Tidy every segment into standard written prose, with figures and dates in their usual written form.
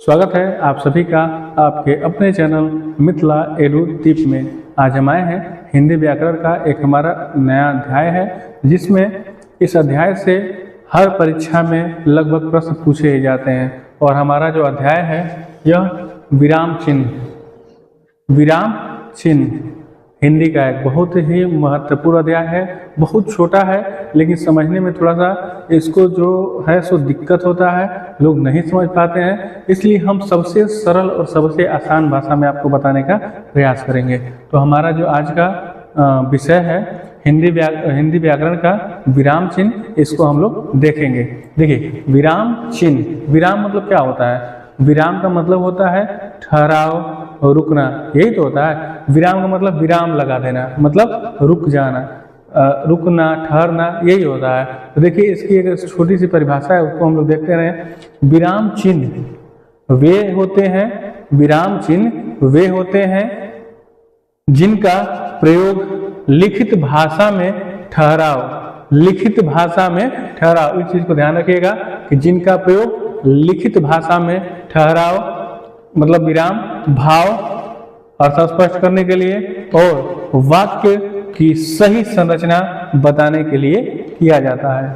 स्वागत है आप सभी का आपके अपने चैनल मिथिला एडू टिप में। आज हम आए हैं हिंदी व्याकरण का एक हमारा नया अध्याय है, जिसमें इस अध्याय से हर परीक्षा में लगभग प्रश्न पूछे ही जाते हैं। और हमारा जो अध्याय है यह विराम चिन्ह। विराम चिन्ह हिंदी का एक बहुत ही महत्वपूर्ण अध्याय है। बहुत छोटा है लेकिन समझने में थोड़ा सा इसको जो है सो दिक्कत होता है, लोग नहीं समझ पाते हैं। इसलिए हम सबसे सरल और सबसे आसान भाषा में आपको बताने का प्रयास करेंगे। तो हमारा जो आज का विषय है हिंदी व्याकरण का विराम चिन्ह, इसको हम लोग देखेंगे। देखिए, विराम चिन्ह, विराम मतलब क्या होता है? विराम का मतलब होता है ठहराव और रुकना, यही तो होता है। विराम का मतलब विराम लगा देना, मतलब रुक जाना, रुकना, ठहरना, यही होता है। तो देखिए, इसकी एक छोटी सी परिभाषा है, उसको हम लोग देखते रहे। विराम चिन्ह वे होते हैं, विराम चिन्ह वे होते हैं जिनका प्रयोग लिखित भाषा में ठहराव, लिखित भाषा में ठहराव, इस चीज को ध्यान रखिएगा कि जिनका प्रयोग लिखित भाषा में ठहराव मतलब विराम, भाव अर्थ स्पष्ट करने के लिए और वाक्य की सही संरचना बताने के लिए किया जाता है।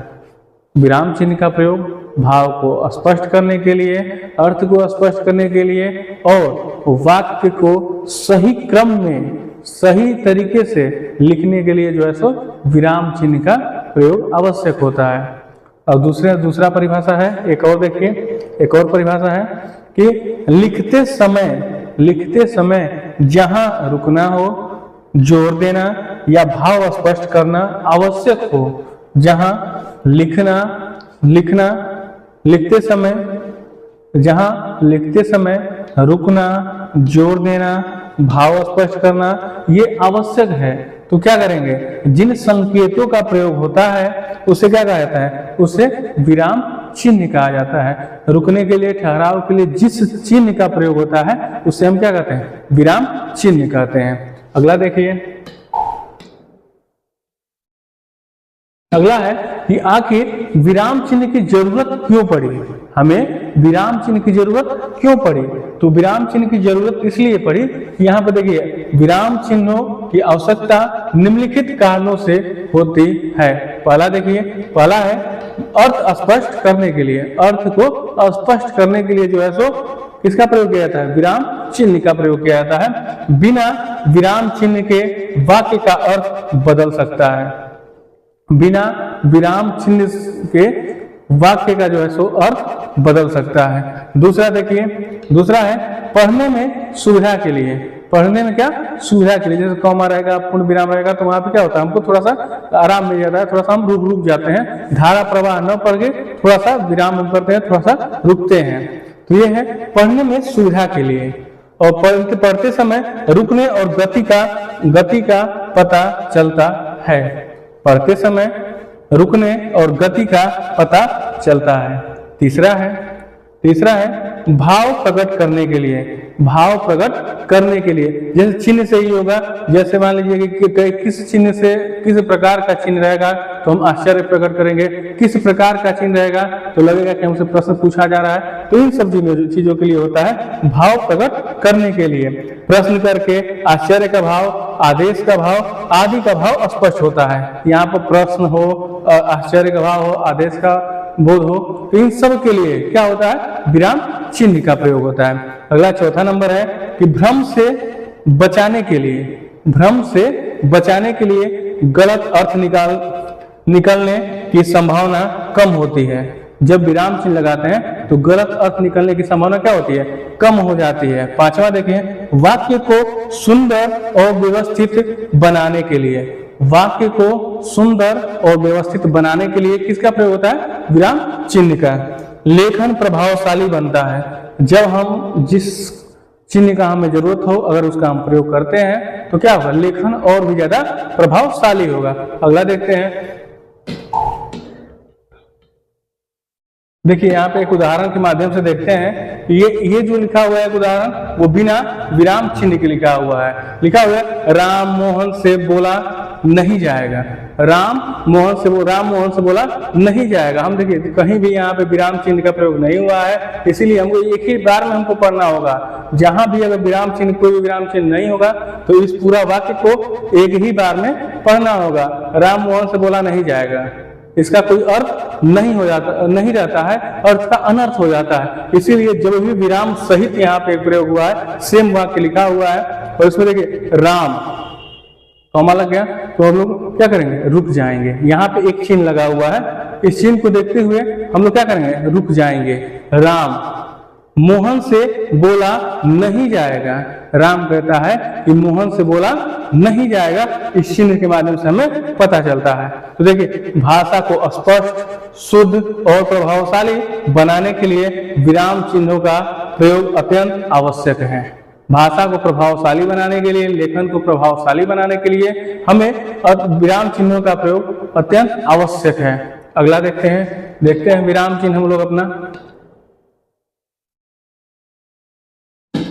विराम चिन्ह का प्रयोग भाव को स्पष्ट करने के लिए, अर्थ को स्पष्ट करने के लिए और वाक्य को सही क्रम में, सही तरीके से लिखने के लिए जो है सो विराम चिन्ह का प्रयोग आवश्यक होता है। और दूसरा परिभाषा है, एक और देखिए, एक और परिभाषा है कि लिखते समय जहां रुकना हो, जोर देना या भाव स्पष्ट करना आवश्यक हो, जहां लिखते समय रुकना, जोर देना, भाव स्पष्ट करना ये आवश्यक है। तो क्या करेंगे? जिन संकेतों का प्रयोग होता है उसे क्या कहा जाता है? उसे विराम चिन्ह कहा जाता है। रुकने के लिए, ठहराव के लिए जिस चिन्ह का प्रयोग होता है उसे हम क्या कहते हैं? विराम चिन्ह कहते हैं। अगला देखिए, अगला है कि आखिर विराम चिन्ह की जरूरत क्यों पड़ी? हमें विराम चिन्ह की जरूरत क्यों पड़ी? तो विराम चिन्ह की जरूरत इसलिए पड़ी कि यहाँ पर देखिए, विराम चिन्हों की आवश्यकता निम्नलिखित कारणों से होती है। पहला देखिए, पहला है अर्थ स्पष्ट करने के लिए। अर्थ को स्पष्ट करने के लिए जो है सो किसका प्रयोग किया जाता है? विराम चिन्ह का प्रयोग किया जाता है। बिना विराम चिन्ह के वाक्य का अर्थ बदल सकता है। बिना विराम चिन्ह के वाक्य का जो है सो अर्थ बदल सकता है। दूसरा देखिए, दूसरा है पढ़ने में सुविधा के लिए। पढ़ने में क्या? सुविधा के लिए। जैसे कॉमा रहेगा, पूर्ण विराम रहेगा तो वहां पे क्या होता है? हमको थोड़ा सा आराम मिल जाता है, थोड़ा सा हम रुक जाते हैं। धारा प्रवाह न पढ़ के थोड़ा सा विराम हम करते हैं, थोड़ा सा रुकते हैं। तो ये है पढ़ने में सुविधा के लिए। और पढ़ते समय रुकने और गति का पता चलता है। पढ़ते समय रुकने और गति का पता चलता है। तीसरा है भाव प्रकट करने के लिए। भाव प्रकट करने के लिए जैसे चिन्ह से ही होगा। जैसे मान लीजिए कि किस चिन्ह से, किस प्रकार का चिन्ह रहेगा तो हम आश्चर्य प्रकट करेंगे, किस प्रकार का चिन्ह रहेगा तो लगेगा कि हमसे प्रश्न पूछा जा रहा है। तो इन सब चीजों के लिए होता है भाव प्रकट करने के लिए। प्रश्न करके आश्चर्य का भाव, आदेश का भाव आदि का भाव स्पष्ट होता है। यहाँ पर प्रश्न हो, आश्चर्य का भाव हो, आदेश का बोध हो, तो इन सब के लिए क्या होता है? विराम चिन्ह का प्रयोग होता है। अगला चौथा नंबर है कि भ्रम से बचाने के लिए गलत अर्थ निकलने की संभावना कम होती है। जब विराम चिन्ह लगाते हैं तो गलत अर्थ निकलने की संभावना क्या होती है? कम हो जाती है। पांचवा देखिए, वाक्य को सुंदर और व्यवस्थित बनाने के लिए। वाक्य को सुंदर और व्यवस्थित बनाने के लिए किसका प्रयोग होता है? विराम चिन्ह का। लेखन प्रभावशाली बनता है। जब हम जिस चिन्ह का हमें जरूरत हो, अगर उसका हम प्रयोग करते हैं तो क्या होगा? लेखन और भी ज्यादा प्रभावशाली होगा। अगला देखते हैं, देखिए यहाँ पे एक उदाहरण के माध्यम से देखते हैं। ये जो लिखा हुआ है उदाहरण, वो बिना विराम चिन्ह के लिखा हुआ है। लिखा हुआ है राम मोहन से बोला नहीं जाएगा। राम मोहन से बोला नहीं जाएगा। हम देखिए कहीं भी यहाँ पे विराम चिन्ह का प्रयोग नहीं हुआ है, इसीलिए हमको एक ही बार में हमको पढ़ना होगा। जहां भी अगर विराम चिन्ह, कोई भी विराम चिन्ह नहीं होगा तो इस पूरा वाक्य को एक ही बार में पढ़ना होगा। राम मोहन से बोला नहीं जाएगा, इसका कोई अर्थ नहीं रहता है, अर्थ का अनर्थ हो जाता है। इसीलिए जब भी विराम सहित यहाँ पे प्रयोग हुआ है, सेम वाक्य लिखा हुआ है और इसमें देखिए राम कॉमा लग गया तो हम लोग क्या करेंगे, रुक जाएंगे। यहाँ पे एक चिन्ह लगा हुआ है, इस चिन्ह को देखते हुए हम लोग क्या करेंगे, रुक जाएंगे। राम मोहन से बोला नहीं जाएगा, राम कहता है कि मोहन से बोला नहीं जाएगा, इस चिन्ह के माध्यम से हमें पता चलता है। तो देखिए भाषा को स्पष्ट, शुद्ध और प्रभावशाली बनाने के लिए विराम चिन्हों का प्रयोग अत्यंत आवश्यक है। भाषा को प्रभावशाली बनाने के लिए, लेखन को प्रभावशाली बनाने के लिए हमें विराम चिन्हों का प्रयोग अत्यंत आवश्यक है। अगला देखते हैं विराम चिन्ह हम लोग अपना।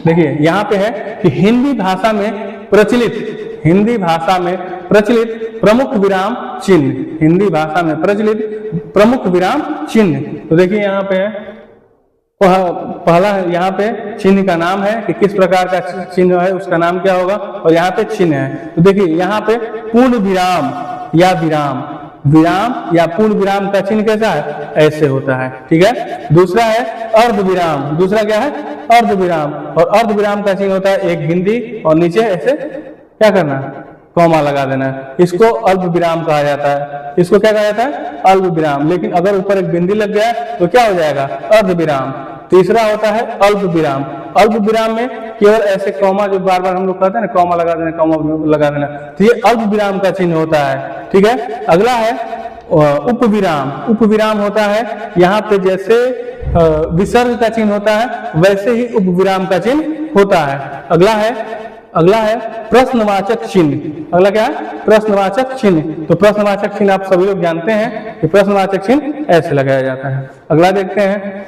देखिए यहाँ पे है कि हिंदी भाषा में प्रचलित प्रमुख विराम चिन्ह, हिंदी भाषा में प्रचलित प्रमुख विराम चिन्ह। तो देखिए यहाँ पे है पहला यहाँ पे चिन्ह का नाम है कि किस प्रकार का चिन्ह है, उसका नाम क्या होगा, और यहाँ पे चिन्ह है। तो देखिए यहाँ पे पूर्ण विराम या पूर्ण विराम का चिन्ह कैसा है, ऐसे होता है, ठीक है। दूसरा है अर्ध विराम, दूसरा क्या है, अर्ध विराम, और अर्ध विराम का चिन्ह होता है एक बिंदी और नीचे ऐसे क्या करना, कॉमा लगा देना। इसको अल्प विराम कहा जाता है, इसको क्या कहा जाता है, अल्प विराम। लेकिन अगर ऊपर एक बिंदी लग गया तो क्या हो जाएगा, अर्ध विराम। तीसरा होता है अल्प विराम। अल्प विराम में केवल ऐसे कॉमा, जो बार बार हम लोग कहते हैं ना, कॉमा लगा देना, तो ये अल्प विराम का चिन्ह होता है, ठीक है। अगला है उपविराम। उपविराम होता है यहाँ पे जैसे विसर्ग का चिन्ह होता है वैसे ही उपविराम का चिन्ह होता है। अगला है प्रश्नवाचक चिन्ह। अगला क्या है, प्रश्नवाचक चिन्ह। तो प्रश्नवाचक चिन्ह आप सभी लोग जानते हैं कि प्रश्नवाचक चिन्ह ऐसे लगाया जाता है। अगला देखते हैं,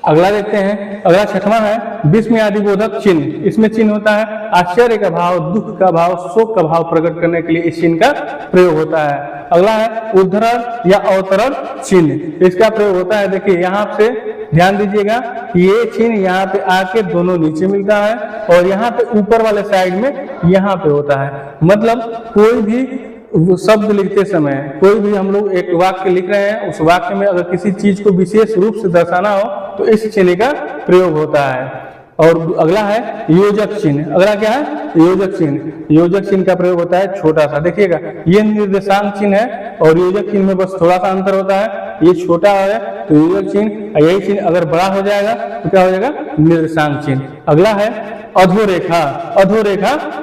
अगला छठवां है विस्मयादिबोधक चिन्ह। इसमें चिन्ह होता है आश्चर्य का भाव, दुख का भाव, शोक का भाव प्रकट करने के लिए इस चिन्ह का प्रयोग होता है। अगला है उद्धरण या अवतरण चिन्ह। इसका प्रयोग होता है, देखिए यहाँ से ध्यान दीजिएगा, ये चिन्ह यहाँ पे आके दोनों नीचे मिलता है और यहाँ पे ऊपर वाले साइड में यहाँ पे होता है। मतलब कोई भी शब्द लिखते समय, कोई भी हम लोग एक वाक्य लिख रहे हैं, उस वाक्य में अगर किसी चीज को विशेष रूप से दर्शाना हो तो इस चिन्ह का प्रयोग होता है। और अगला है योजक चिन्ह। अगला क्या है, योजक चिन्ह। योजक चिन्ह का प्रयोग होता है छोटा सा, देखिएगा ये निर्देशांक चिन्ह है और योजक चिन्ह में बस थोड़ा सा अंतर होता है, ये छोटा है तो योजक चिन्ह, यही चिन्ह अगर बड़ा हो जाएगा तो क्या हो जाएगा, निर्देशांक चिन्ह। अगला है अधोरेखा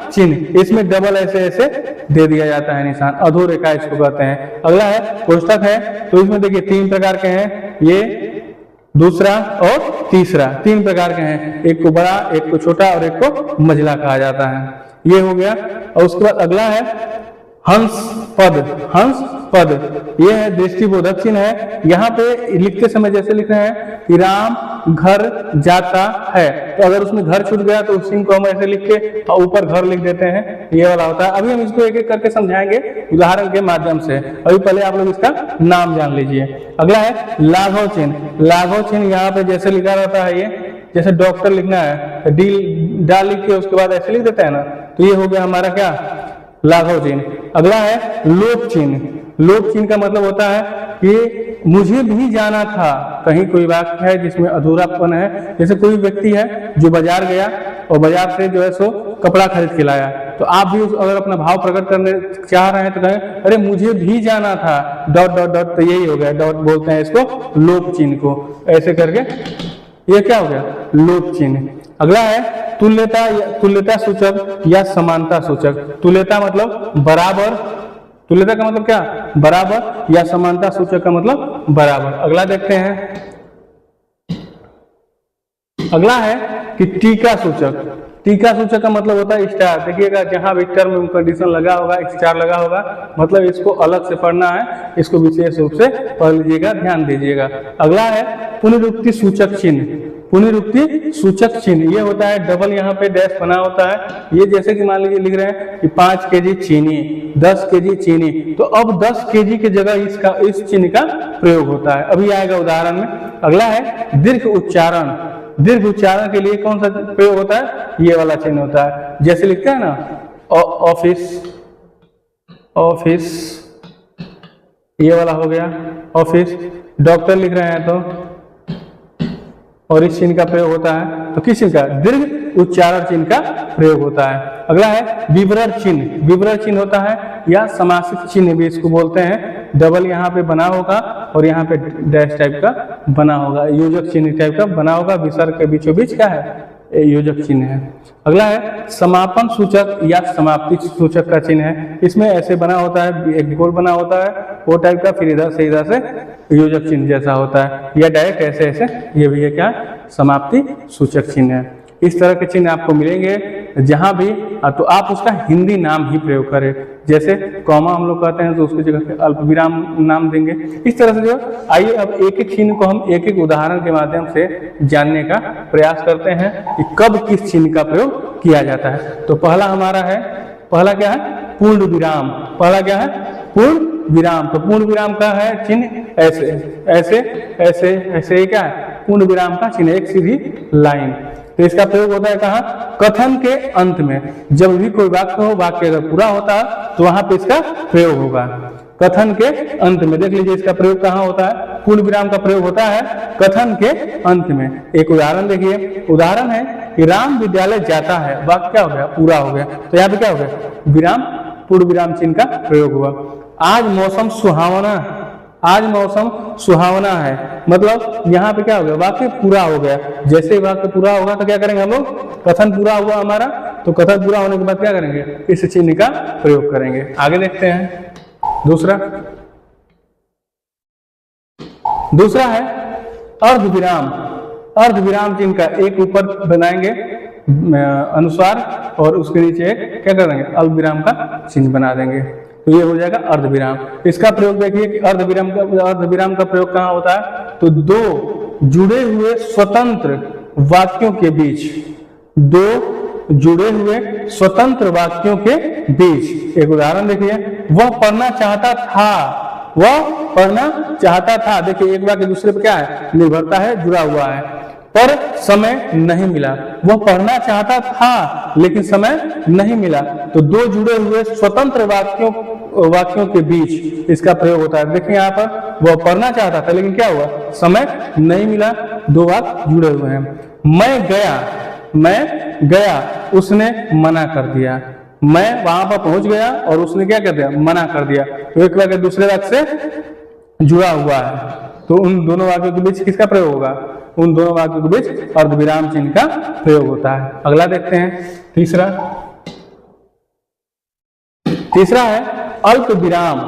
चिन्ह। इसमें डबल ऐसे दे दिया जाता है निशान, अधोरेखा इसको कहते हैं। अगला है कोष्ठक है, तो इसमें देखिए 3 प्रकार के हैं, ये दूसरा और तीसरा 3 प्रकार के हैं, एक को बड़ा, एक को छोटा और एक को मझला कहा जाता है। ये हो गया। और उसके बाद अगला है हंस पद। ये है दृष्टिबोधक चिन्ह है। यहाँ पे लिखते समय जैसे लिख रहे हैं कि राम घर जाता है, तो अगर उसमें घर छूट गया तो उस चिन्ह को हम ऐसे लिख के और ऊपर घर लिख देते हैं, ये वाला होता है। अभी हम इसको एक एक करके समझाएंगे उदाहरण के माध्यम से। अभी पहले आप लोग इसका नाम जान लीजिए। अगला है लाघव चिन्ह। लाघव चिन्ह यहाँ पे जैसे लिखा रहता है, ये जैसे डॉक्टर लिखना है, डा लिख के उसके बाद ऐसे लिख देते हैं ना, तो ये हो गया हमारा क्या, लाघव चिन्ह। अगला है लोप चिन्ह। लोप चिन्ह का मतलब होता है कि मुझे भी जाना था। कहीं कोई वाक्य है जिसमें अधूरापन है, जैसे कोई व्यक्ति है जो बाजार गया और बाजार से जो है सो कपड़ा खरीद के लाया, तो आप भी अगर अपना भाव प्रकट करने चाह रहे हैं तो कहें अरे मुझे भी जाना था ... तो यही हो गया, डॉट बोलते हैं इसको, लोप चिन्ह को। ऐसे करके ये क्या हो गया, लोप चिन्ह। अगला है तुल्यता सूचक या समानता सूचक। तुल्यता मतलब बराबर, तुल्यता का मतलब क्या, बराबर, या समानता सूचक का मतलब बराबर। अगला देखते हैं, अगला है कि टीका सूचक। टीका सूचक का मतलब होता है स्टार। देखिएगा जहां भी टर्म में कंडीशन लगा होगा, स्टार लगा होगा, मतलब इसको अलग से पढ़ना है, इसको विशेष रूप से पढ़ लीजिएगा, ध्यान दीजिएगा। अगला है पुनरुक्ति सूचक चिन्ह। पुनरुक्ति सूचक चिन्ह ये होता है, डबल यहाँ पे डैश बना होता है। ये जैसे कि मान लीजिए लिख रहे हैं कि 5 केजी चीनी, 10 केजी चीनी, तो अब 10 केजी की जगह इस चिन्ह का प्रयोग होता है। अभी आएगा उदाहरण में। अगला है दीर्घ उच्चारण। दीर्घ उच्चारण के लिए कौन सा प्रयोग होता है? ये वाला चिन्ह होता है। जैसे लिखते हैं ना ऑफिस, ऑफिस, ये वाला हो गया ऑफिस। डॉक्टर लिख रहे हैं तो, और इस चिन्ह का प्रयोग होता है। तो किस चिन्ह का? दीर्घ उच्चारण चिन्ह का प्रयोग होता है। अगला है विवरण चिन्ह। विवरण चिन्ह होता है या समासिक चिन्ह भी इसको बोलते हैं। डबल यहाँ पे बना होगा और यहाँ पे डैश टाइप का बना होगा, योजक चिन्ह टाइप का बना होगा। विसर्ग के बीचों बीच क्या है? योजक चिन्ह है। अगला है समापन सूचक या समाप्ति सूचक का चिन्ह है। इसमें ऐसे बना होता है, एक गोल बना होता है वो टाइप का, फिर इधर से योजक चिन्ह जैसा होता है, या डायरेक्ट ऐसे ऐसे, ये भी है क्या? समाप्ति सूचक चिन्ह है। इस तरह के चिन्ह आपको मिलेंगे जहां भी, तो आप उसका हिंदी नाम ही प्रयोग करें। जैसे कॉमा हम लोग कहते हैं तो उसकी जगह पे अल्प विराम नाम देंगे। इस तरह से जो, आइए अब एक एक चिन्ह को हम एक एक उदाहरण के माध्यम से जानने का प्रयास करते हैं कि कब किस चिन्ह का प्रयोग किया जाता है। तो पहला हमारा है, पहला क्या है? पूर्ण विराम। पहला क्या है? पूर्ण विराम। तो पूर्ण विराम का है चिन्ह ऐसे ऐसे ऐसे ऐसे, क्या है? पूर्ण विराम का चिन्ह, एक सीधी लाइन। तो इसका प्रयोग होता है कहाँ? कथन के अंत में। जब भी कोई वाक्य हो, वाक्य अगर पूरा होता है तो वहां पे इसका प्रयोग होगा। कथन के अंत में, देख लीजिए इसका प्रयोग कहाँ होता है? पूर्ण विराम का प्रयोग होता है कथन के अंत में। एक उदाहरण देखिए, उदाहरण है कि राम विद्यालय जाता है, वाक्य क्या हो गया? पूरा हो गया। तो यहाँ पे क्या हो गया? विराम, पूर्ण विराम चिन्ह का प्रयोग हुआ। आज मौसम सुहावना, आज मौसम सुहावना है, मतलब यहाँ पे क्या हो गया? वाक्य पूरा हो गया। जैसे ही वाक्य पूरा होगा तो क्या करेंगे हम लोग? कथन पूरा हुआ हमारा, तो कथन पूरा होने के बाद क्या करेंगे? इस चिन्ह का प्रयोग करेंगे। आगे देखते हैं दूसरा। दूसरा है अर्धविराम। अर्धविराम चिन्ह का एक ऊपर बनाएंगे अनुस्वार और उसके नीचे एक क्या करेंगे? अल्पविराम का चिन्ह बना देंगे, तो ये हो जाएगा अर्धविराम। इसका प्रयोग देखिए कि अर्धविराम का प्रयोग कहाँ होता है? तो दो जुड़े हुए स्वतंत्र वाक्यों के बीच, दो जुड़े हुए स्वतंत्र वाक्यों के बीच। एक उदाहरण देखिए, वह पढ़ना चाहता था, वह पढ़ना चाहता था। देखिए एक वाक्य दूसरे पे क्या है? निर्भरता है, जुड़ा हुआ है, पर समय नहीं मिला। वह पढ़ना चाहता था लेकिन समय नहीं मिला। तो दो जुड़े हुए स्वतंत्र वाक्यों के बीच इसका प्रयोग होता है। देखिए यहाँ पर वह पढ़ना चाहता था लेकिन क्या हुआ? समय नहीं मिला। दो वाक्य जुड़े हुए हैं। मैं गया, मैं गया, उसने मना कर दिया। मैं वहां पर पहुंच गया और उसने क्या कर दिया? मना कर दिया। तो एक वाक्य दूसरे वाक्य से जुड़ा हुआ है, तो उन दोनों वाक्यों के बीच किसका प्रयोग होगा? उन दोनों वाक्यों के बीच अर्धविराम चिन्ह का प्रयोग होता है। अगला देखते हैं तीसरा। तीसरा है अल्प विराम।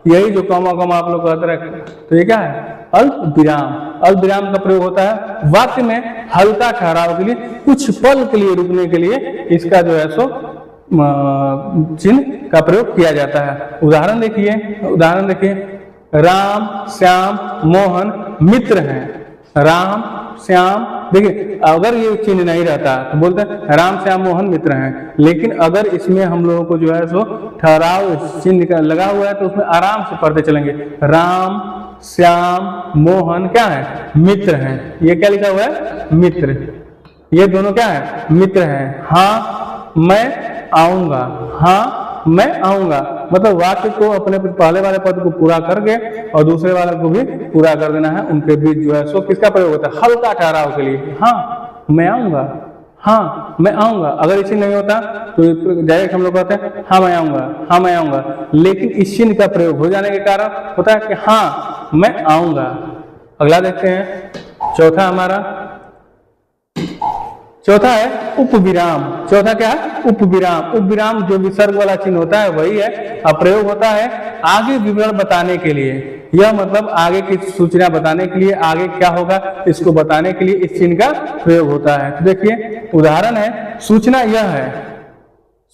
यही जो कॉमा कॉमा आप लोग कहते रहे, तो ये क्या है? अल्प विराम। अल्प विराम का प्रयोग होता है वाक्य में हल्का ठहराव के लिए, कुछ पल के लिए रुकने के लिए इसका जो है सो चिन्ह का प्रयोग किया जाता है। उदाहरण देखिए, उदाहरण देखिए, राम, श्याम, मोहन मित्र हैं। राम, श्याम, देखिए अगर ये चिन्ह नहीं रहता तो बोलते हैं राम, श्याम, मोहन मित्र हैं। लेकिन अगर इसमें हम लोगों को जो है सो ठहराव चिन्ह लगा हुआ है तो उसमें आराम से पढ़ते चलेंगे। राम, श्याम, मोहन क्या है? मित्र हैं। ये क्या लिखा हुआ है? मित्र। ये दोनों क्या है? मित्र हैं। हाँ मैं आऊंगा, हाँ मैं आऊंगा, मतलब वाक्य को अपने पहले वाले पद को पूरा करके और दूसरे वाले को भी पूरा कर देना है। उनके बीच जो है सो किसका प्रयोग होता है? हल्का ठहराव के लिए। हाँ मैं आऊंगा, हाँ मैं आऊंगा। अगर इसी नहीं होता तो डायरेक्ट हम लोग कहते हैं हाँ मैं आऊंगा, हाँ मैं आऊंगा। लेकिन इस चिन्ह का प्रयोग हो जाने के कारण होता है कि हाँ मैं आऊंगा। अगला देखते हैं चौथा हमारा। चौथा है उपविराम। चौथा क्या है? उपविराम। उपविराम जो विसर्ग वाला चिन्ह होता है वही है। अब प्रयोग होता है आगे विवरण बताने के लिए। यह मतलब आगे की सूचना बताने के लिए, आगे क्या होगा इसको बताने के लिए इस चिन्ह का प्रयोग होता है। तो देखिए उदाहरण है, सूचना यह है,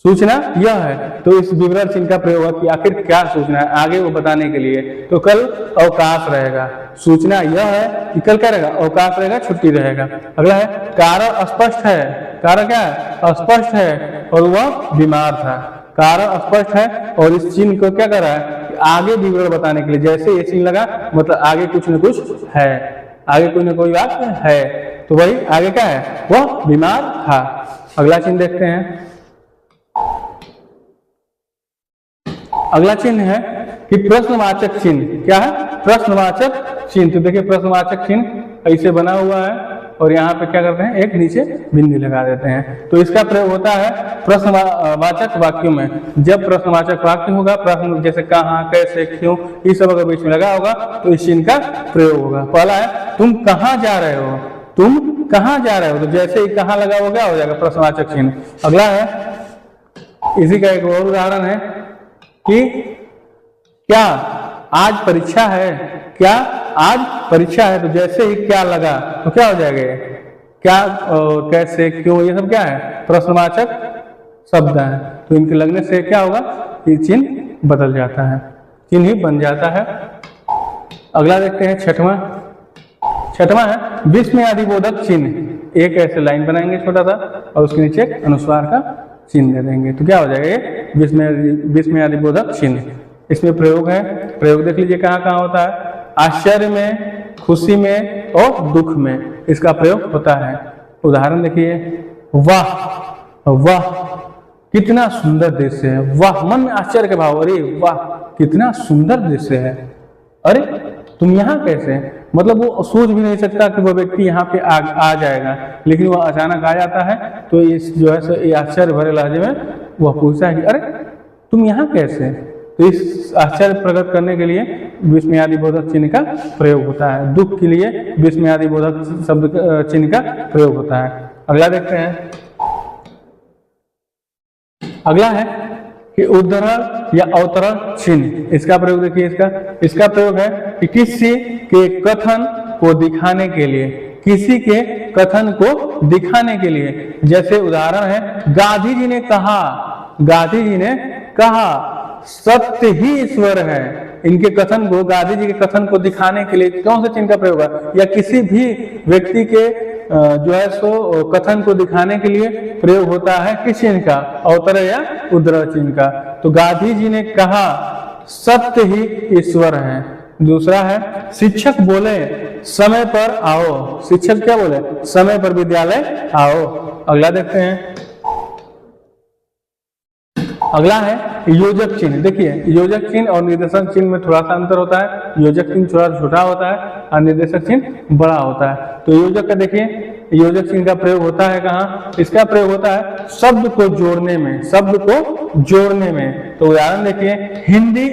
सूचना यह है, तो इस विवरण चिन्ह का प्रयोग है कि आखिर क्या सूचना है आगे वो बताने के लिए। तो कल अवकाश रहेगा, सूचना यह है कि कल क्या रहेगा, अवकाश रहेगा, छुट्टी रहेगा। अगला है कारण स्पष्ट है, कारण क्या है, स्पष्ट है और वह बीमार था। कारण स्पष्ट है और इस चिन्ह को क्या कर रहा है, आगे विवरण बताने के लिए। जैसे ये चिन्ह लगा मतलब आगे कुछ न कुछ है, आगे कोई न कोई बात है, तो वही आगे क्या है, वह बीमार था। अगला चिन्ह देखते हैं। अगला चिन्ह है कि प्रश्नवाचक चिन्ह। क्या है, प्रश्नवाचक चिन्ह। तो देखिए प्रश्नवाचक चिन्ह ऐसे बना हुआ है और यहाँ पे क्या करते हैं, एक नीचे बिंदु लगा देते हैं। तो इसका प्रयोग होता है प्रश्नवाचक वाक्यों में। जब प्रश्नवाचक वाक्य होगा, प्रश्न जैसे कहाँ, कैसे, क्यों, ये सब अगर बीच में लगा होगा तो इस चिन्ह का प्रयोग होगा। पहला है तुम कहाँ जा रहे हो, तुम कहाँ जा रहे हो, तो जैसे ही कहाँ लगा होगा हो जाएगा प्रश्नवाचक चिन्ह। अगला है, इसी का एक और उदाहरण है कि क्या आज परीक्षा है, क्या आज परीक्षा है, तो जैसे ही क्या लगा तो क्या हो जाएगा, क्या, कैसे, क्यों, ये सब क्या है, प्रश्नवाचक शब्द है। तो इनके लगने से क्या होगा, ये चिन्ह बदल जाता है, चिन्ह ही बन जाता है। अगला देखते हैं छठवां है विस्मयादिबोधक चिन्ह। एक ऐसे लाइन बनाएंगे छोटा सा और उसके नीचे एक अनुस्वार का चिन्ह दे देंगे, तो क्या हो जाएगा, ये विस्मयादिबोधक चिन्ह। इसमें प्रयोग है, प्रयोग देख लीजिए कहाँ कहाँ होता है, आश्चर्य में, खुशी में और दुख में इसका प्रयोग होता है। उदाहरण देखिए, वाह वाह कितना सुंदर दृश्य है, वाह मन में आश्चर्य के भाव, अरे वाह कितना सुंदर दृश्य है, अरे तुम यहाँ कैसे, मतलब वो सोच भी नहीं सकता कि वो व्यक्ति यहाँ पे आ जाएगा, लेकिन वह अचानक आ जाता है। तो इस जो है ये आश्चर्य भरे लहजे में वह पूछता है कि अरे तुम यहाँ कैसे। तो इस आश्चर्य प्रकट करने के लिए विस्मयादिबोधक चिन्ह का प्रयोग होता है। दुख के लिए विस्मयादिबोधक शब्द चिन्ह का प्रयोग होता है। अगला देखते हैं। अगला है कि उद्धरण या अवतरण चिन्ह। इसका प्रयोग देखिए, इसका प्रयोग है कि किसी के कथन को दिखाने के लिए, किसी के कथन को दिखाने के लिए। जैसे उदाहरण है, गांधी जी ने कहा, गांधी जी ने कहा सत्य ही ईश्वर है। इनके कथन को, गांधी जी के कथन को दिखाने के लिए कौन से चिन्ह का प्रयोग है, या किसी भी व्यक्ति के जो है सो कथन को दिखाने के लिए प्रयोग होता है किस चिन्ह का, अवतरण या उद्धरण चिन्ह का। तो गांधी जी ने कहा सत्य ही ईश्वर है। दूसरा है शिक्षक बोले समय पर आओ, शिक्षक क्या बोले, समय पर विद्यालय आओ। अगला देखते हैं। अगला है योजक चिन्ह। देखिए योजक चिन्ह और निर्देशक चिन्ह में थोड़ा सा अंतर होता है। योजक चिन्ह थोड़ा छोटा होता है और निर्देशक चिन्ह बड़ा होता है। तो योजक का देखिए, योजक चिन्ह का प्रयोग होता है कहाँ, इसका प्रयोग होता है शब्द को जोड़ने में, शब्द को जोड़ने में। तो उदाहरण देखिए, हिंदी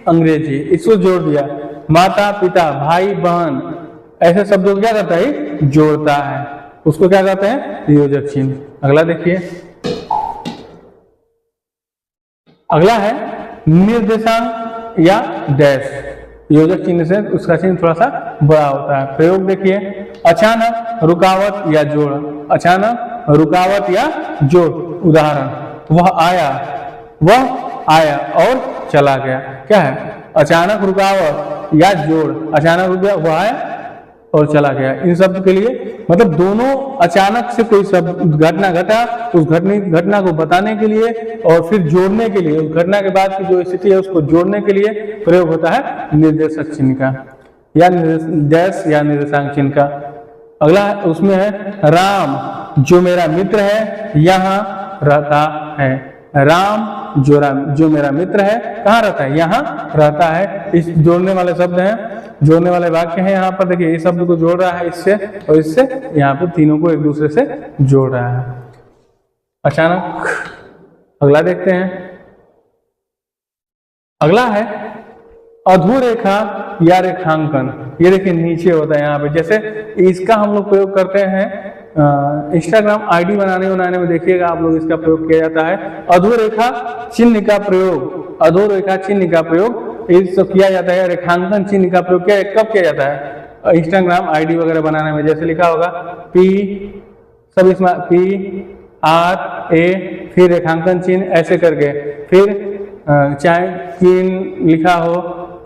अंग्रेजी, इसको जोड़ दिया, माता पिता भाई बहन, ऐसे शब्दों को क्या करता है, जोड़ता है, उसको क्या कहते हैं, योजक चिन्ह। अगला देखिए, अगला है निर्देशांक या डैश। योजक चिन्ह से उसका चिन्ह थोड़ा सा बड़ा होता है। प्रयोग देखिए, अचानक, रुकावट या जोड़, अचानक, रुकावट या जोड़। उदाहरण, वह आया और चला गया। क्या है, अचानक, रुकावट या जोड़। अचानक रुक गया, वह आया और चला गया। इन शब्द के लिए मतलब दोनों अचानक से कोई शब्द घटना घटा, उस घटना को बताने के लिए और फिर जोड़ने के लिए, उस घटना के बाद की जो स्थिति है उसको जोड़ने के लिए प्रयोग होता है निर्देशक चिन्ह का या डैश या निर्देशांक चिन्ह का। अगला उसमें है राम जो मेरा मित्र है यहाँ रहता है। राम जो मेरा मित्र है कहाँ रहता है, यहाँ रहता है। इस जोड़ने वाले शब्द हैं, जोड़ने वाले वाक्य हैं। यहाँ पर देखिए, इस शब्द को जोड़ रहा है इससे और इससे, यहाँ पर तीनों को एक दूसरे से जोड़ रहा है। अचानक। अगला देखते हैं। अगला है अधोरेखा या रेखांकन। ये देखिए नीचे होता है यहाँ पे। जैसे इसका हम लोग प्रयोग करते हैं इंस्टाग्राम आईडी बनाने में, देखिएगा आप लोग इसका प्रयोग किया जाता है। अधोरेखा चिन्ह का प्रयोग, अधोरेखा चिन्ह का प्रयोग इस सब किया जाता है। रेखांकन चिन्ह का प्रयोग कब किया जाता है, इंस्टाग्राम आईडी वगैरह बनाने में। जैसे लिखा होगा पी, सब इसमें पी आर ए, फिर रेखांकन चिन्ह ऐसे करके, फिर चाहे क्वीन लिखा हो,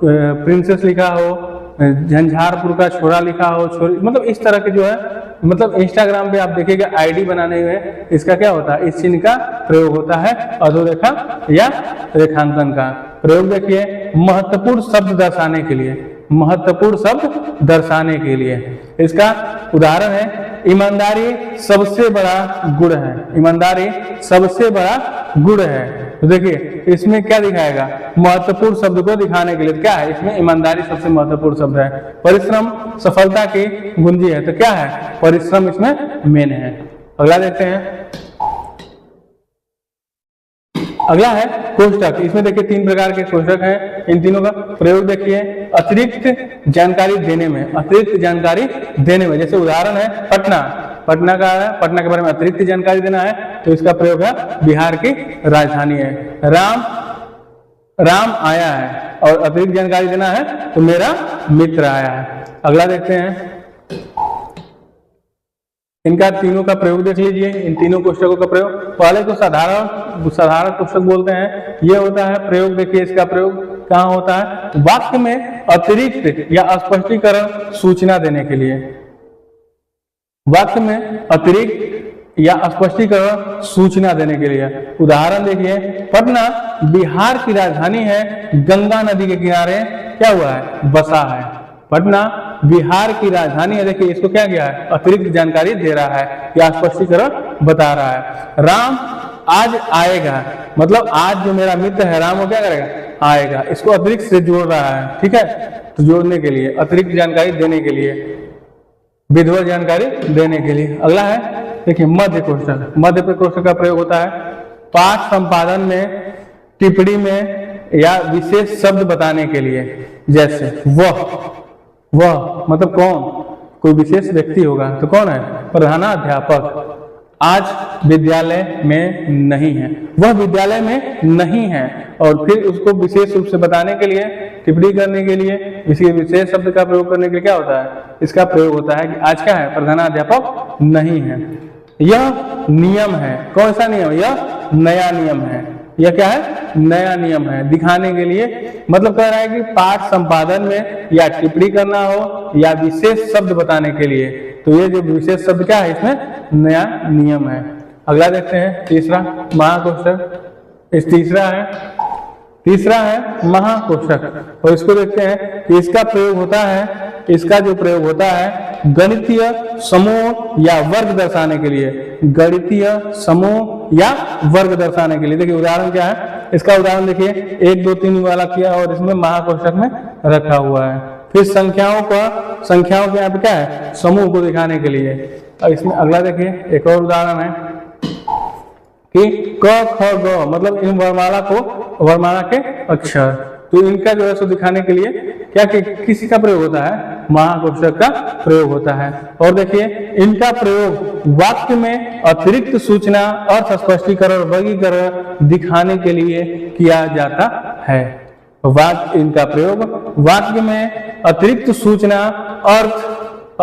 प्रिंसेस लिखा हो, झंझारपुर का छोरा लिखा हो, छोरी, मतलब इस तरह के जो है, मतलब इंस्टाग्राम पे आप देखिएगा आईडी बनाने में इसका क्या होता है, इस चिन्ह का प्रयोग होता है, अधोरेखा या रेखांकन का प्रयोग। देखिए महत्वपूर्ण शब्द दर्शाने के लिए, महत्वपूर्ण शब्द दर्शाने के लिए इसका उदाहरण है ईमानदारी सबसे बड़ा गुण है, ईमानदारी सबसे बड़ा गुण है। तो देखिए इसमें क्या दिखाएगा, महत्वपूर्ण शब्द को दिखाने के लिए क्या है, इसमें ईमानदारी सबसे महत्वपूर्ण शब्द है। परिश्रम सफलता की कुंजी है, तो क्या है, परिश्रम इसमें मेन है। अगला देखते हैं, अगला है कोष्ठक। इसमें देखिए 3 प्रकार के कोष्ठक हैं, इन तीनों का प्रयोग देखिए अतिरिक्त जानकारी देने में, अतिरिक्त जानकारी देने में, जैसे उदाहरण है पटना, पटना का है, पटना के बारे में अतिरिक्त जानकारी देना है तो इसका प्रयोग है बिहार की राजधानी है। राम आया है और अतिरिक्त जानकारी देना है तो मेरा मित्र आया है। अगला देखते हैं, इनका तीनों का प्रयोग देख लीजिए, इन तीनों कोष्ठकों का प्रयोग। पहले तो साधारण कोष्ठक बोलते हैं, ये होता है प्रयोग। देखिए इसका प्रयोग कहाँ होता है, वाक्य में अतिरिक्त या स्पष्टीकरण सूचना देने के लिए, वाक्य में अतिरिक्त या स्पष्टीकरण सूचना देने के लिए। उदाहरण देखिए, पटना बिहार की राजधानी है, गंगा नदी के किनारे क्या हुआ है, बसा है। पटना बिहार की राजधानी है, देखिए इसको क्या किया है, अतिरिक्त जानकारी दे रहा है या स्पष्टीकरण बता रहा है। राम आज आएगा, मतलब आज जो मेरा मित्र है राम वो क्या करेगा, आएगा, इसको अतिरिक्त से जोड़ रहा है, ठीक है, तो जोड़ने के लिए, अतिरिक्त जानकारी देने के लिए, विधिवत जानकारी देने के लिए। अगला है देखिए मध्य कोष्ठक। मध्य कोष्ठक का प्रयोग होता है पाठ संपादन में, टिप्पणी में या विशेष शब्द बताने के लिए। जैसे वह मतलब कौन, कोई विशेष व्यक्ति होगा तो कौन है, प्रधानाध्यापक आज विद्यालय में नहीं है, वह विद्यालय में नहीं है। और फिर उसको विशेष रूप से बताने के लिए, टिप्पणी करने के लिए, किसी विशेष शब्द का प्रयोग करने के लिए क्या होता है, इसका प्रयोग होता है कि आज क्या है, प्रधानाध्यापक नहीं है। यह नियम है, कौन सा नियम, यह नया नियम है, यह क्या है, नया नियम है, दिखाने के लिए। मतलब कह रहा है कि पाठ संपादन में या टिप्पणी करना हो या विशेष शब्द बताने के लिए, तो ये जो विशेष शब्द क्या है, इसमें नया नियम है। अगला देखते हैं तीसरा महाकोष्ठक। इस तीसरा है महाकोष्ठक, और इसको देखते हैं कि इसका प्रयोग होता है, इसका जो प्रयोग होता है गणितीय समूह या वर्ग दर्शाने के लिए, गणितीय समूह या वर्ग दर्शाने के लिए। देखिए उदाहरण क्या है, इसका उदाहरण देखिए 1 2 3 वाला किया और इसमें महाकोष्ठक में रखा हुआ है। फिर संख्याओं के यहाँ पे क्या है, समूह को दिखाने के लिए। और इसमें अगला देखिए एक और उदाहरण है कि क ख ग, मतलब इन वर्णमाला के अक्षर, तो इनका जो है सो दिखाने के लिए क्या किसी का प्रयोग होता है, महाकोष्ठक का प्रयोग होता है। और देखिए इनका प्रयोग वाक्य में अतिरिक्त सूचना, अर्थ स्पष्टीकरण, वर्गीकरण दिखाने के लिए किया जाता है। इनका प्रयोग वाक्य में अतिरिक्त सूचना, अर्थ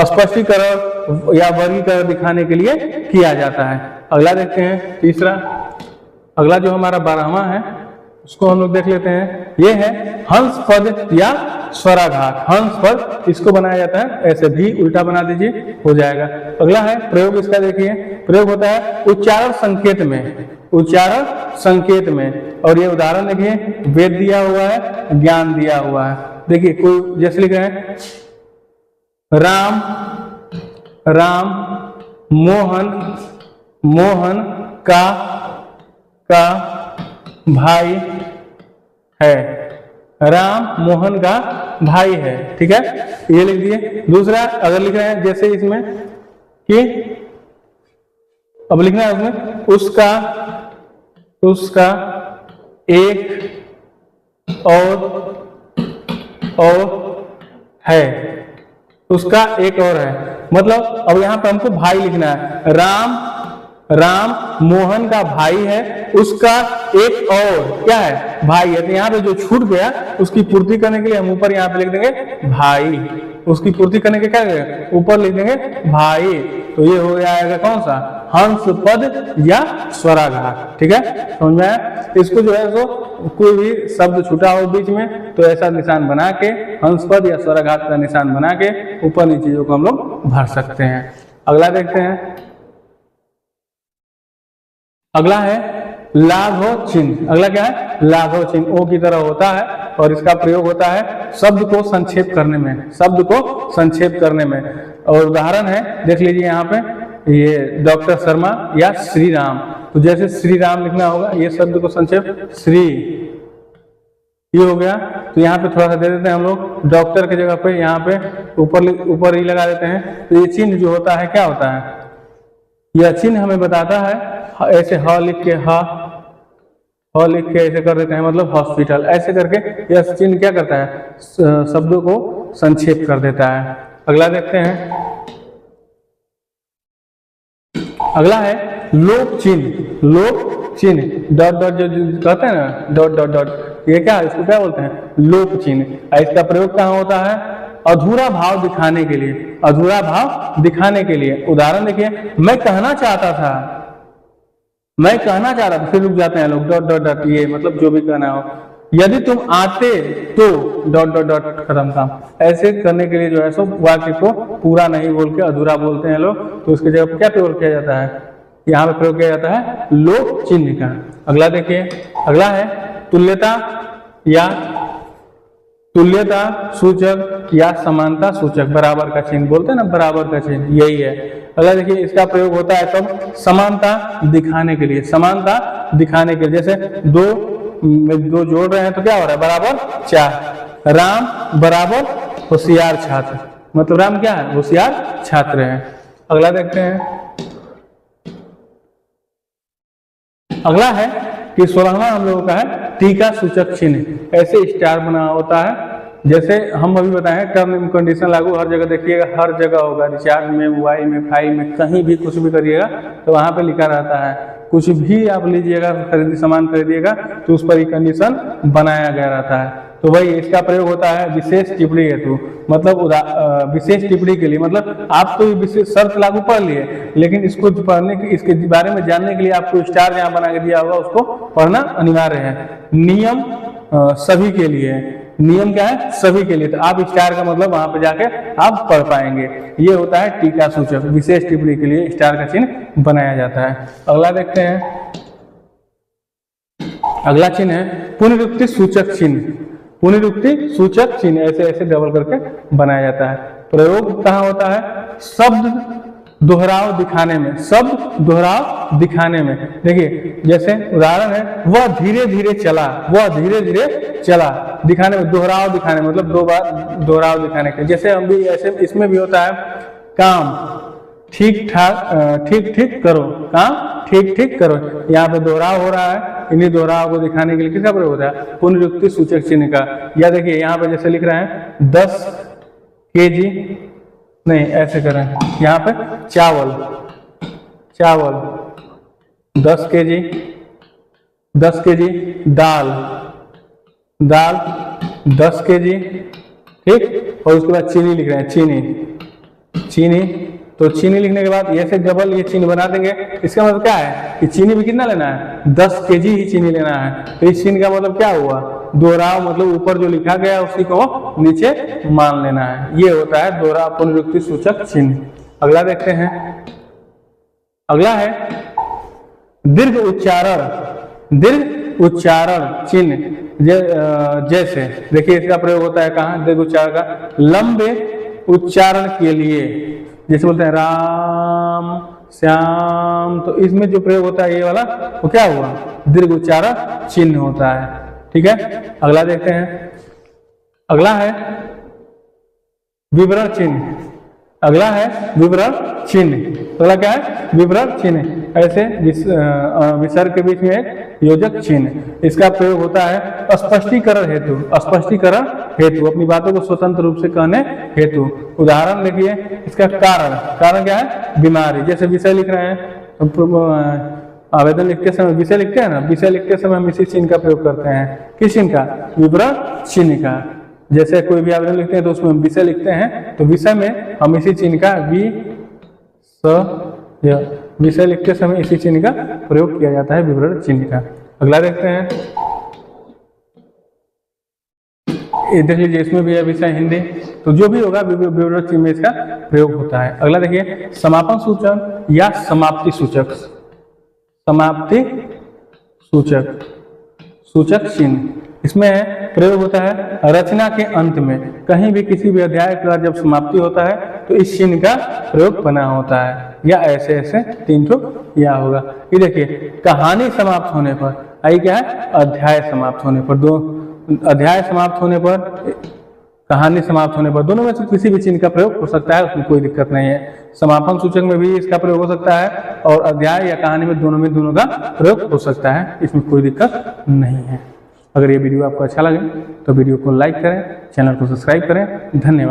स्पष्टीकरण या वर्गीकरण दिखाने के लिए किया जाता है। अगला देखते हैं तीसरा। अगला जो हमारा 12वां है उसको हम लोग देख लेते हैं। ये है हंस पद या स्वराघात। हंस पद इसको बनाया जाता है, ऐसे भी उल्टा बना दीजिए हो जाएगा। अगला है प्रयोग, इसका देखिए प्रयोग होता है उच्चारण संकेत में, उच्चारण संकेत में। और ये उदाहरण देखिए, वेद दिया हुआ है, ज्ञान दिया हुआ है। देखिए कोई जैसे लिख रहे हैं राम मोहन का भाई है, राम मोहन का भाई है, ठीक है, ये लिख दिए। दूसरा अगर लिख रहे हैं जैसे इसमें कि अब लिखना है उसमें उसका एक और है, उसका एक और है। मतलब अब यहाँ पे हमको भाई लिखना है, राम मोहन का भाई है, उसका एक और क्या है, भाई है। तो यहाँ पे जो छूट गया उसकी पूर्ति करने के लिए हम ऊपर यहाँ पे लिख देंगे भाई, उसकी पूर्ति करने के क्या ऊपर लिख देंगे भाई। तो ये हो जाएगा कौन सा, हंस पद या स्वराघात। ठीक है, समझ में आया। इसको जो है सो कोई भी शब्द छूटा हो बीच में तो ऐसा निशान बना के, हंस पद या स्वराघात का निशान बना के ऊपर नीचे चीजों को हम लोग भर सकते हैं। अगला देखते हैं, अगला है लाघव चिन्ह। अगला क्या है, लाघव चिन्ह। ओ की तरह होता है और इसका प्रयोग होता है शब्द को संक्षेप करने में, शब्द को संक्षेप करने में। और उदाहरण है, देख लीजिए यहाँ पे, ये डॉक्टर शर्मा या श्री राम। तो जैसे श्री राम लिखना होगा, ये शब्द को संक्षेप श्री, ये हो गया। तो यहाँ पे थोड़ा सा दे देते हैं हम लोग, डॉक्टर की जगह पे यहाँ पे ऊपर ही लगा देते हैं। तो ये चिन्ह जो होता है क्या होता है, यह चिन्ह हमें बताता है, ऐसे ह लिख के ह लिख के ऐसे कर देते हैं, मतलब हॉस्पिटल, ऐसे करके यह चिन्ह क्या करता है, शब्दों को संक्षेप कर देता है। अगला देखते हैं, अगला है लोप चिन्ह। लोप चिन्ह, डॉट डॉट जो कहते हैं ना, डॉट डॉट डॉट, ये क्या, इसको क्या बोलते हैं, लोप चिन्ह। इसका प्रयोग कहाँ होता है, अधूरा भाव दिखाने के लिए, अधूरा भाव दिखाने के लिए। उदाहरण देखिए, मैं कहना चाहता था, मैं कहना चाह रहा था, फिर रुक जाते हैं लोग, डॉट डॉट डॉट, ये मतलब जो भी कहना हो। यदि तुम आते तो डॉट डॉट डॉट, खत्म काम। ऐसे करने के लिए जो है सो वाक्य को पूरा नहीं बोल के अधूरा बोलते हैं लोग, तो उसकी जगह क्या प्रयोग किया जाता है, यहाँ पे प्रयोग किया जाता है लोप चिन्ह का। अगला देखिए, अगला है तुल्यता या तुल्यता सूचक या समानता सूचक, बराबर का चिन्ह बोलते हैं ना, बराबर का चिन्ह, यही है। अगला देखिए, इसका प्रयोग होता है तब समानता दिखाने के लिए, समानता दिखाने के लिए। जैसे दो जोड़ रहे हैं तो क्या हो रहा है, बराबर 4। राम बराबर होशियार छात्र, मतलब राम क्या है, होशियार छात्र है। अगला देखते हैं, अगला है कि 16वां हम लोगों का है टीका सूचक चिन्ह। ऐसे स्टार बना होता है, जैसे हम अभी बताएं, टर्म एंड कंडीशन लागू हर जगह देखिएगा, हर जगह होगा, रिचार्ज में, मोबाइल में, फाइल में, कहीं भी कुछ भी करिएगा तो वहां पे लिखा रहता है। कुछ भी आप लीजिएगा, सामान खरीदिएगा तो उस पर ही कंडीशन बनाया गया रहता है। तो वही इसका प्रयोग होता है विशेष टिप्पणी हेतु, मतलब विशेष टिप्पणी के लिए। मतलब आप तो विशेष शर्त लागू पढ़ लिए, लेकिन इसको पढ़ने के, इसके बारे में जानने के लिए आपको स्टार जहाँ बना के दिया होगा उसको पढ़ना अनिवार्य है। नियम सभी के लिए, नियम क्या है, सभी के लिए। तो आप स्टार का मतलब वहां पे जाके आप पढ़ पाएंगे। ये होता है टीका सूचक, विशेष टिप्पणी के लिए स्टार का चिन्ह बनाया जाता है। अगला देखते हैं, अगला चिन्ह है पुनरुक्ति सूचक चिन्ह। पुनरुक्ति सूचक चिन्ह ऐसे ऐसे डबल करके बनाया जाता है। प्रयोग कहाँ होता है, शब्द दोहराव दिखाने में, शब्द दोहराव दिखाने में। देखिए जैसे उदाहरण है, वह धीरे धीरे चला, वह धीरे धीरे चला, दिखाने में, दोहराव दिखाने में, मतलब 2 बार दोहराव दिखाने के। जैसे हम भी ऐसे, इसमें भी होता है काम ठीक ठाक, ठीक ठीक करो, काम ठीक ठीक करो, यहाँ पे दोहराव हो रहा है। इन्हीं दोहराव को दिखाने के लिए किसका प्रयोग होता है, पुनरुक्ति सूचक चिन्ह का। या देखिए यहाँ पे जैसे लिख रहे हैं 10 kg, नहीं ऐसे करें, यहाँ पे चावल, चावल 10 kg, 10 kg, दाल, दाल 10 kg, ठीक। और उसके बाद चीनी लिख रहे हैं, चीनी, चीनी। तो चीनी लिखने के बाद ऐसे डबल ये चिन्ह बना देंगे। इसका मतलब क्या है कि चीनी भी कितना लेना है, 10 kg ही चीनी लेना है। तो इस चिन्ह का मतलब क्या हुआ, दोहराव, मतलब ऊपर जो लिखा गया है उसी को नीचे मान लेना है। ये होता है दोहराव पुनरुक्ति सूचक चिन्ह। अगला देखते हैं, अगला है दीर्घ उच्चारण, दीर्घ उच्चारण चिन्ह। जैसे देखिए इसका प्रयोग होता है कहाँ, दीर्घ उच्चारण का, लंबे उच्चारण के लिए, जैसे बोलते हैं राम श्याम, तो इसमें जो प्रयोग होता है ये वाला, वो क्या हुआ, दीर्घ उच्चारण चिन्ह होता है। ठीक है, अगला देखते हैं, अगला है विवरण चिन्ह। अगला है विवरण चिन्ह। अगला क्या है, विवरण चिन्ह। ऐसे विसर्ग के बीच में एक योजक चिन्ह। इसका प्रयोग होता है स्पष्टीकरण हेतु, स्पष्टीकरण हेतु, अपनी बातों को स्वतंत्र रूप से कहने हेतु। उदाहरण देखिए, इसका कारण, कारण क्या है, बीमारी। जैसे विषय लिख रहे हैं, आवेदन लिखते समय विषय लिखते हैं ना, विषय लिखते समय हम इसी चिन्ह का प्रयोग करते हैं। किस चिन्ह का, विवरण चिन्ह का। जैसे कोई भी आवेदन लिखते हैं तो उसमें विषय लिखते हैं, तो विषय में हम इसी चिन्ह का य विषय लिखते समय इसी चिन्ह का प्रयोग किया जाता है, विवरण चिन्ह का। अगला देखते हैं, ये देख लीजिए, इसमें भी है विषय हिंदी, तो जो भी होगा विवरण चिन्ह में इसका प्रयोग होता है। अगला देखिए, समापन सूचक या समाप्ति सूचक। समाप्ति सूचक, सूचक चिन्ह, इसमें प्रयोग होता है रचना के अंत में। कहीं भी किसी भी अध्याय का जब समाप्ति होता है तो इस चिन्ह का प्रयोग बना होता है, या ऐसे ऐसे 3 ठो या होगा। ये देखिए, कहानी समाप्त होने पर, आई क्या है, अध्याय समाप्त होने पर, दो अध्याय समाप्त होने पर, कहानी समाप्त होने पर, दोनों में से किसी भी चिन्ह का प्रयोग हो सकता है, उसमें कोई दिक्कत नहीं है। समापन सूचक में भी इसका प्रयोग हो सकता है, और अध्याय या कहानी में दोनों का प्रयोग हो सकता है, इसमें कोई दिक्कत नहीं है। अगर ये वीडियो आपको अच्छा लगे तो वीडियो को लाइक करें, चैनल को सब्सक्राइब करें। धन्यवाद।